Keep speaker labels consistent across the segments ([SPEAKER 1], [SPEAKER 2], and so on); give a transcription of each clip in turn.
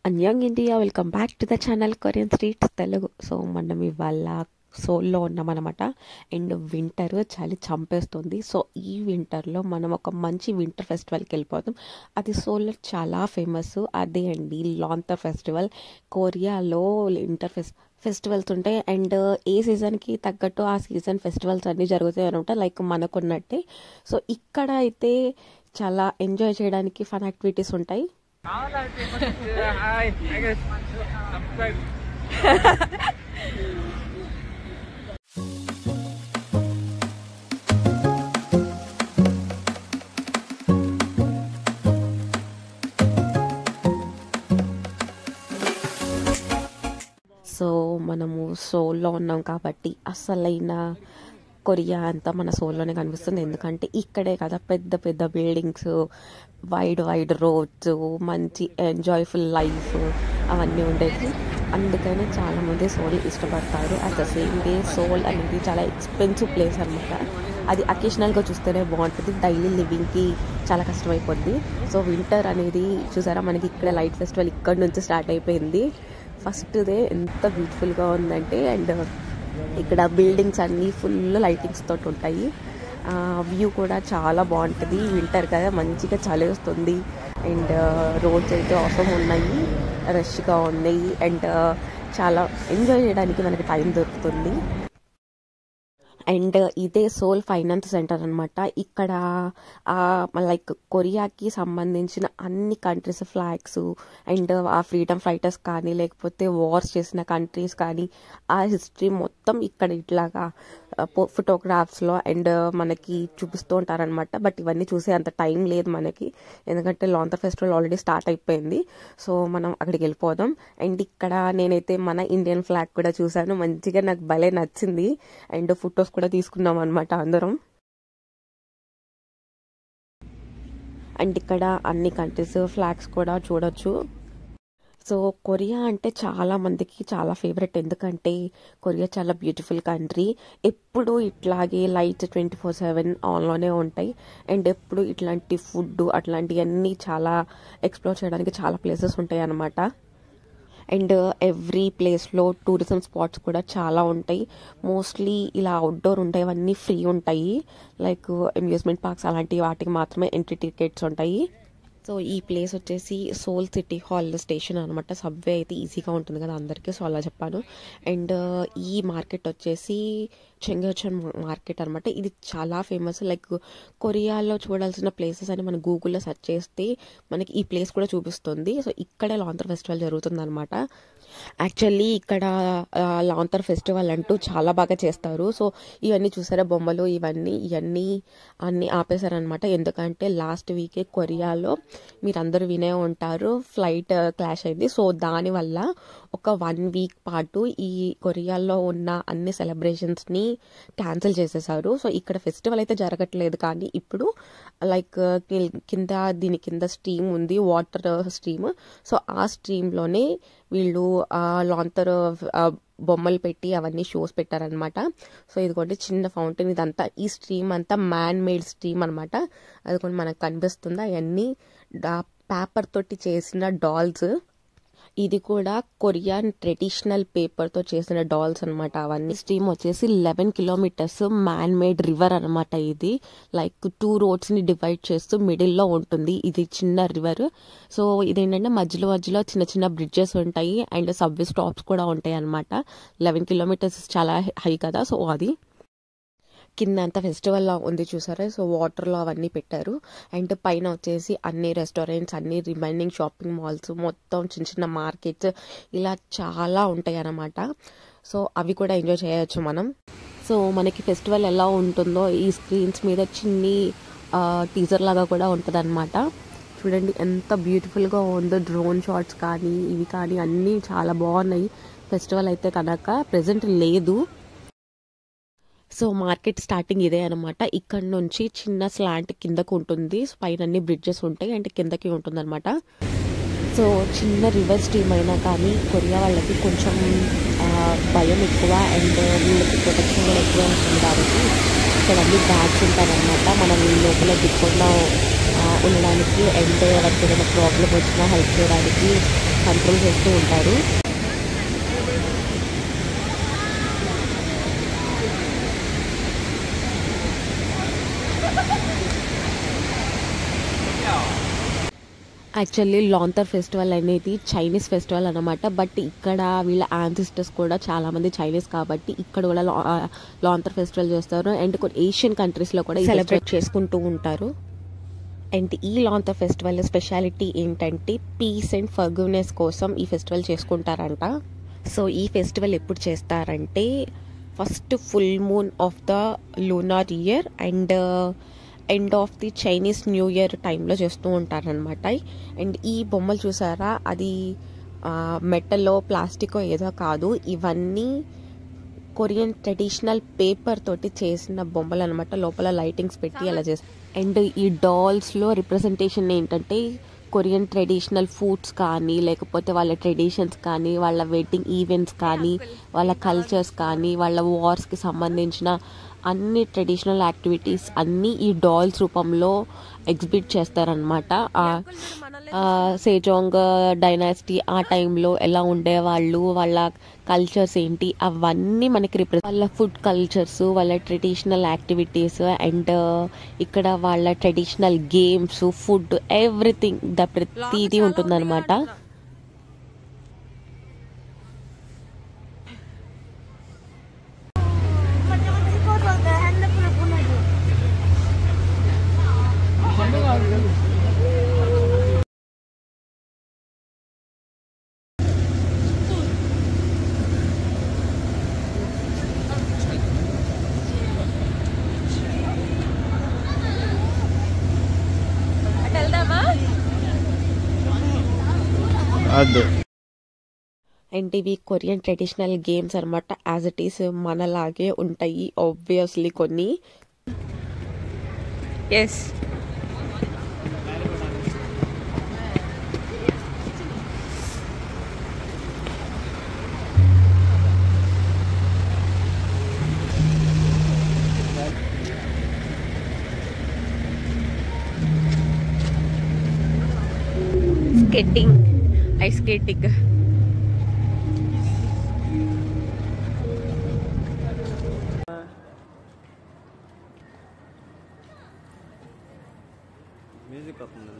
[SPEAKER 1] అన్యాంగ్ India welcome back to the channel Korean street Telugu. So మనం ఇవాళ సోల్లో ఉన్నామన్నమాట. And winter చలి చంపేస్తుంది. సో ఈ వింటర్లో మనం ఒక మంచి వింటర్ ఫెస్టివల్కి వెళ్ళిపోతాం. అది సోల్లో చాలా ఫేమస్. అదే అండి లాంతర్ ఫెస్టివల్. కొరియాలో వింటర్ ఫెస్టివల్స్ ఉంటాయి. అండ్ ఏ సీజన్కి తగ్గట్టు ఆ సీజన్ ఫెస్టివల్స్ అన్నీ జరుగుతాయి అనమాట, లైక్ మనకున్నట్టే. సో ఇక్కడ అయితే చాలా ఎంజాయ్ చేయడానికి ఫన్ యాక్టివిటీస్ ఉంటాయి.
[SPEAKER 2] Hi guys, subscribe.
[SPEAKER 1] సో మనము సోల్లో ఉన్నాం కాబట్టి అసలైన కొరియా అంతా మన సోల్లోనే కనిపిస్తుంది. ఎందుకంటే ఇక్కడే కదా పెద్ద పెద్ద బిల్డింగ్స్, వైడ్ రోడ్స్, మంచి ఎంజాయ్ఫుల్ లైఫ్ అవన్నీ ఉండేది. అందుకని చాలామంది సోల్ ఇష్టపడతారు. At the same day Seoul అనేది చాలా ఎక్స్పెన్సివ్ ప్లేస్ అనమాట. అది అకేషనల్గా చూస్తేనే బాగుంటుంది, డైలీ లివింగ్కి చాలా కష్టమైపోద్ది. సో వింటర్ అనేది చూసారా, మనకి ఇక్కడ లైట్ ఫెస్టివల్ ఇక్కడ నుంచి స్టార్ట్ అయిపోయింది. ఫస్ట్ డే ఎంత బ్యూటిఫుల్గా ఉందంటే, అండ్ ఇక్కడ బిల్డింగ్స్ అన్నీ ఫుల్ లైటింగ్స్ తోటి ఉంటాయి. వ్యూ కూడా చాలా బాగుంటుంది. వింటర్ కదా, మంచిగా చలి వస్తుంది. అండ్ రోడ్స్ అయితే అవసరం ఉన్నాయి, రష్గా ఉన్నాయి. అండ్ చాలా ఎంజాయ్ చేయడానికి మనకి టైం దొరుకుతుంది. అండ్ ఇదే సోల్ ఫైనాన్స్ సెంటర్ అనమాట. ఇక్కడ లైక్ కొరియాకి సంబంధించిన అన్ని కంట్రీస్ ఫ్లాగ్స్ అండ్ ఆ ఫ్రీడమ్ ఫైటర్స్ కానీ, లేకపోతే వార్స్ చేసిన కంట్రీస్ కానీ, ఆ హిస్టరీ మొత్తం ఇక్కడ ఇట్లాగా ఫోటోగ్రాఫ్స్లో అండ్ మనకి చూపిస్తూ ఉంటారనమాట. బట్ ఇవన్నీ చూసే అంత టైం లేదు మనకి, ఎందుకంటే లాంతర్ ఫెస్టివల్ ఆల్రెడీ స్టార్ట్ అయిపోయింది. సో మనం అక్కడికి వెళ్ళిపోదాం. అండ్ ఇక్కడ నేనైతే మన ఇండియన్ ఫ్లాగ్ కూడా చూసాను, మంచిగా నాకు భలే నచ్చింది. అండ్ ఫొటోస్ కూడా తీసుకున్నాం అనమాట అందరం. అండ్ ఇక్కడ అన్ని కంట్రీస్ ఫ్లాగ్స్ కూడా చూడొచ్చు. సో కొరియా అంటే చాలా మందికి చాలా ఫేవరెట్, ఎందుకంటే కొరియా చాలా బ్యూటిఫుల్ కంట్రీ. ఎప్పుడు ఇట్లాగే లైట్స్ 24/7 ఆన్లోనే ఉంటాయి. అండ్ ఎప్పుడు ఇట్లాంటి ఫుడ్ అట్లాంటివన్నీ చాలా ఎక్స్ప్లోర్ చేయడానికి చాలా ప్లేసెస్ ఉంటాయి అన్నమాట. అండ్ ఎవ్రీ ప్లేస్లో టూరిజం స్పాట్స్ కూడా చాలా ఉంటాయి. మోస్ట్లీ ఇలా అవుట్డోర్ ఉంటాయి, ఫ్రీ ఉంటాయి. లైక్ అమ్యూజ్మెంట్ పార్క్స్ అలాంటి వాటికి మాత్రమే ఎంట్రీ టికెట్స్ ఉంటాయి. సో ఈ ప్లేస్ వచ్చేసి సోల్ సిటీ హాల్ స్టేషన్ అనమాట. సబ్వే అయితే ఈజీగా ఉంటుంది కదా అందరికీ, సో అలా చెప్పాను. అండ్ ఈ మార్కెట్ వచ్చేసి చెంగచన్ మార్కెట్ అనమాట. ఇది చాలా ఫేమస్. లైక్ కొరియాలో చూడాల్సిన ప్లేసెస్ అని మనం గూగుల్లో సెర్చ్ చేస్తే మనకి ఈ ప్లేస్ కూడా చూపిస్తుంది. సో ఇక్కడే లాంతర్ ఫెస్టివల్ జరుగుతుంది అనమాట. యాక్చువల్లీ ఇక్కడ లాంతర్ ఫెస్టివల్ అంటూ చాలా బాగా చేస్తారు. సో ఇవన్నీ చూసారా, బొమ్మలు ఇవన్నీ అన్నీ ఆపేశారనమాట. ఎందుకంటే లాస్ట్ వీకే కొరియాలో మీరందరూ వినే ఉంటారు, ఫ్లైట్ క్రాష్ అయింది. సో దానివల్ల ఒక 1 వీక్ పాటు ఈ కొరియాలో ఉన్న అన్ని సెలబ్రేషన్స్ని క్యాన్సిల్ చేసేసారు. సో ఇక్కడ ఫెస్టివల్ అయితే జరగట్లేదు, కానీ ఇప్పుడు లైక్ దీని కింద స్ట్రీమ్ ఉంది, వాటర్ స్ట్రీమ్. సో ఆ స్ట్రీమ్లోనే వీళ్ళు లాంతర్ బొమ్మలు పెట్టి అవన్నీ షోస్ పెట్టారనమాట. సో ఇదిగోండి చిన్న ఫౌంటైన్, ఇదంతా ఈ స్ట్రీమ్ అంతా మ్యాన్ మేడ్ స్ట్రీమ్ అనమాట. అది కూడా మనకు కనిపిస్తుంది. అవన్నీ పేపర్ తోటి చేసిన డాల్స్. ఇది కూడా కొరియన్ ట్రెడిషనల్ పేపర్తో చేసిన డాల్స్ అనమాట. అవన్నీ స్ట్రీమ్ వచ్చేసి 11 కిలోమీటర్స్ మ్యాన్ మేడ్ రివర్ అనమాట. ఇది లైక్ 2 రోడ్స్ని డివైడ్ చేస్తూ మిడిల్లో ఉంటుంది. ఇది చిన్న రివర్. సో ఇదేంటంటే మధ్యలో చిన్న చిన్న బ్రిడ్జెస్ ఉంటాయి అండ్ సబ్వే స్టాప్స్ కూడా ఉంటాయి అనమాట. 11 కిలోమీటర్స్ చాలా హై కదా. సో అది కింద అంతా ఫెస్టివల్ లా ఉంది చూసారా. సో వాటర్లో అవన్నీ పెట్టారు. అండ్ పైన వచ్చేసి అన్ని రెస్టారెంట్స్, అన్ని రిమైనింగ్ షాపింగ్ మాల్స్, మొత్తం చిన్న మార్కెట్స్ ఇలా చాలా ఉంటాయి అన్నమాట. సో అవి కూడా ఎంజాయ్ చేయొచ్చు మనం. సో మనకి ఫెస్టివల్ ఎలా ఉంటుందో ఈ స్క్రీన్స్ మీద చిన్ని టీజర్ లాగా కూడా ఉంటుంది అనమాట. చూడండి ఎంత బ్యూటిఫుల్గా ఉందో. డ్రోన్ షాట్స్ కానీ ఇవి కానీ అన్నీ చాలా బాగున్నాయి. ఫెస్టివల్ అయితే కనుక ప్రెజెంట్ లేదు. సో మార్కెట్ స్టార్టింగ్ ఇదే అనమాట. ఇక్కడ నుంచి చిన్న స్లాంట్ కిందకు ఉంటుంది, పైన అన్ని బ్రిడ్జెస్ ఉంటాయి అండ్ కిందకి ఉంటుంది అనమాట. సో చిన్న రివర్ స్ట్రీమ్ అయినా కానీ కొరియా వాళ్ళకి కొంచెం భయం ఎక్కువ అండ్ వీళ్ళకి ప్రొటెక్షన్ కూడా ఎక్కువ ఉంటుంది కాబట్టి ఇక్కడ అన్ని బ్యాగ్స్ ఉంటారనమాట. మనం లోపల దిక్కుండా ఉండడానికి అండ్ ఎవరికి ఏదైనా ప్రాబ్లం వచ్చినా హెల్ప్ చేయడానికి కంట్రోల్ చేస్తూ ఉంటారు. యాక్చువల్లీ లాంతర్ ఫెస్టివల్ అనేది చైనీస్ ఫెస్టివల్ అనమాట. బట్ ఇక్కడ వీళ్ళ యాన్సిస్టర్స్ కూడా చాలామంది చైనీస్ కాబట్టి ఇక్కడ కూడా లాంతర్ ఫెస్టివల్ చేస్తారు. అండ్ కొన్ని ఏషియన్ కంట్రీస్లో కూడా సెలబ్రేట్ చేసుకుంటూ ఉంటారు. అండ్ ఈ లాంతర్ ఫెస్టివల్ స్పెషాలిటీ ఏంటంటే పీస్ అండ్ ఫర్గివ్నెస్ కోసం ఈ ఫెస్టివల్ చేసుకుంటారంట. సో ఈ ఫెస్టివల్ ఎప్పుడు చేస్తారంటే first full moon of the lunar year and end of the Chinese new year టైంలో చేస్తూ ఉంటారనమాట. అండ్ ఈ బొమ్మలు చూసారా, అది మెటల్లో ప్లాస్టిక్ ఏదో కాదు, ఇవన్నీ కొరియన్ ట్రెడిషనల్ పేపర్ తోటి చేసిన బొమ్మలు అనమాట. లోపల లైటింగ్స్ పెట్టి అలా చేస్తారు. అండ్ ఈ డాల్స్లో రిప్రజెంటేషన్ ఏంటంటే కొరియన్ ట్రెడిషనల్ ఫుడ్స్ కానీ, లేకపోతే వాళ్ళ ట్రెడిషన్స్ కానీ, వాళ్ళ వెడ్డింగ్ ఈవెంట్స్ కానీ, వాళ్ళ కల్చర్స్ కానీ, వాళ్ళ వార్స్కి సంబంధించిన అన్ని ట్రెడిషనల్ యాక్టివిటీస్ అన్నీ ఈ డాల్స్ రూపంలో ఎగ్జిబిట్ చేస్తారనమాట. సేజోంగ్ డైనాసిటీ ఆ టైంలో ఎలా ఉండేవాళ్ళు, వాళ్ళ కల్చర్స్ ఏంటి, అవన్నీ మనకి వాళ్ళ ఫుడ్ కల్చర్స్, వాళ్ళ ట్రెడిషనల్ యాక్టివిటీస్ అండ్ ఇక్కడ వాళ్ళ ట్రెడిషనల్ గేమ్స్, ఫుడ్, ఎవ్రీథింగ్ ప్రతిదీ ఉంటుందన్నమాట. అండ్ ఇవి కొరియన్ ట్రెడిషనల్ గేమ్స్ అనమాట. యాజ్ ఇట్ ఈస్ మనలాగే ఉంటాయి ఆబ్వియస్లీ కొన్ని.
[SPEAKER 3] ఎస్ స్కేటింగ్, ఐస్ స్కేటింగ్.
[SPEAKER 4] మ్యూజిక్ వస్తుంది.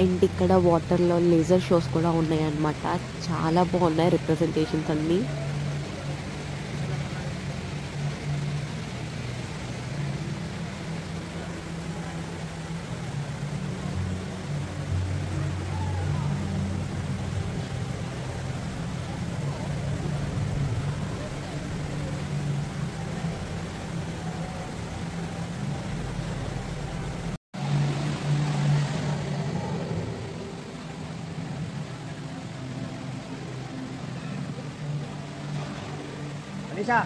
[SPEAKER 1] అండ్ ఇక్కడ వాటర్లో లేజర్ షోస్ కూడా ఉన్నాయన్నమాట. చాలా బాగున్నాయి రిప్రజెంటేషన్స్ అన్నీ.
[SPEAKER 2] Anisha.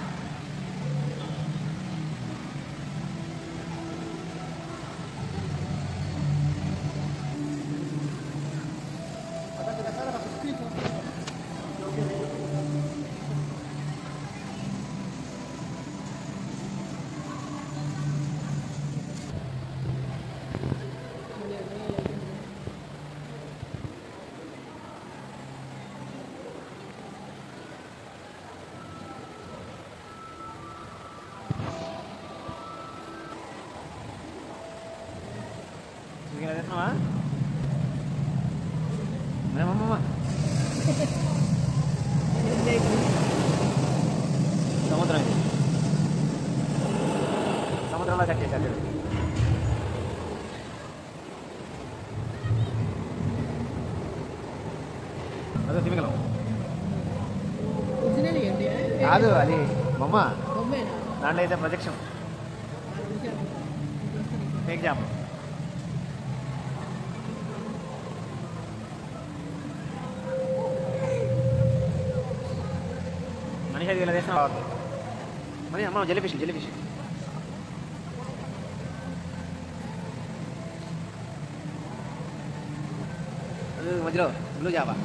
[SPEAKER 2] చేస్తున్నావా మేమమ్మ సముద్రం ఇది సముద్రంలో కట్టేశారు అదే తిమిగలం కాదు అది బొమ్మ దాంట్లో అయితే ప్రొజెక్షన్ ఫేక్ జామ్ మనిషి అది ఇలా చేసిన మరి అమ్మ జెల్లీఫిష్ అది మధ్యలో బ్లూ జాబా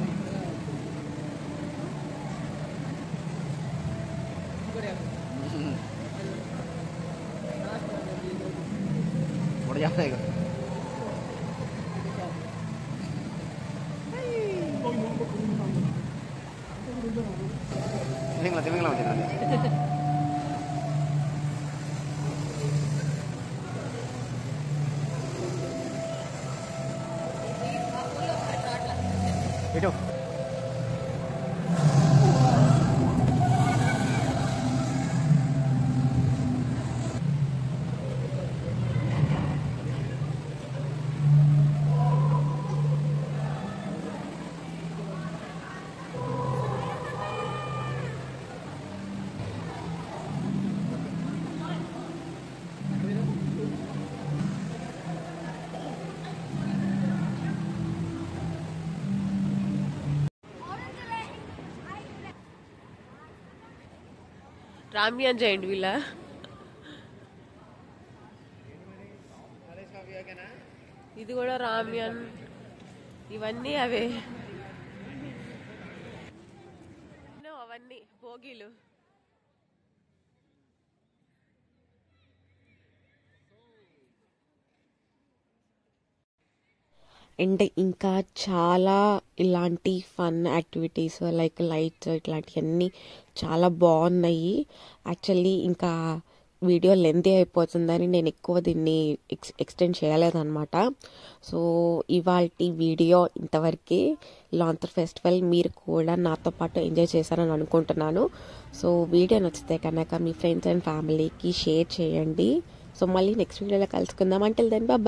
[SPEAKER 2] मोड़ जाता है तिमिंगला इटो
[SPEAKER 3] రామ్యాన్ జైంట్ వీళ్ళ ఇది కూడా రామ్యాన్ ఇవన్నీ అవే అవన్నీ భోగిలు
[SPEAKER 1] అండ్ ఇంకా చాలా ఇలాంటి ఫన్ యాక్టివిటీస్ లైక్ లైట్స్ ఇట్లాంటివన్నీ చాలా బాగున్నాయి. యాక్చువల్లీ ఇంకా వీడియో లెంతీ అయిపోతుందని నేను ఎక్కువ దీన్ని ఎక్స్టెండ్ చేయలేదన్నమాట. సో ఇవాల్టి వీడియో ఇంతవరకే. లాంతర్ ఫెస్టివల్ మీరు కూడా నాతో పాటు ఎంజాయ్ చేశారని అనుకుంటున్నాను. సో వీడియో నచ్చితే కనుక మీ ఫ్రెండ్స్ అండ్ ఫ్యామిలీకి షేర్ చేయండి. సో మళ్ళీ నెక్స్ట్ వీడియోలో కలుసుకుందాం. Until then bye.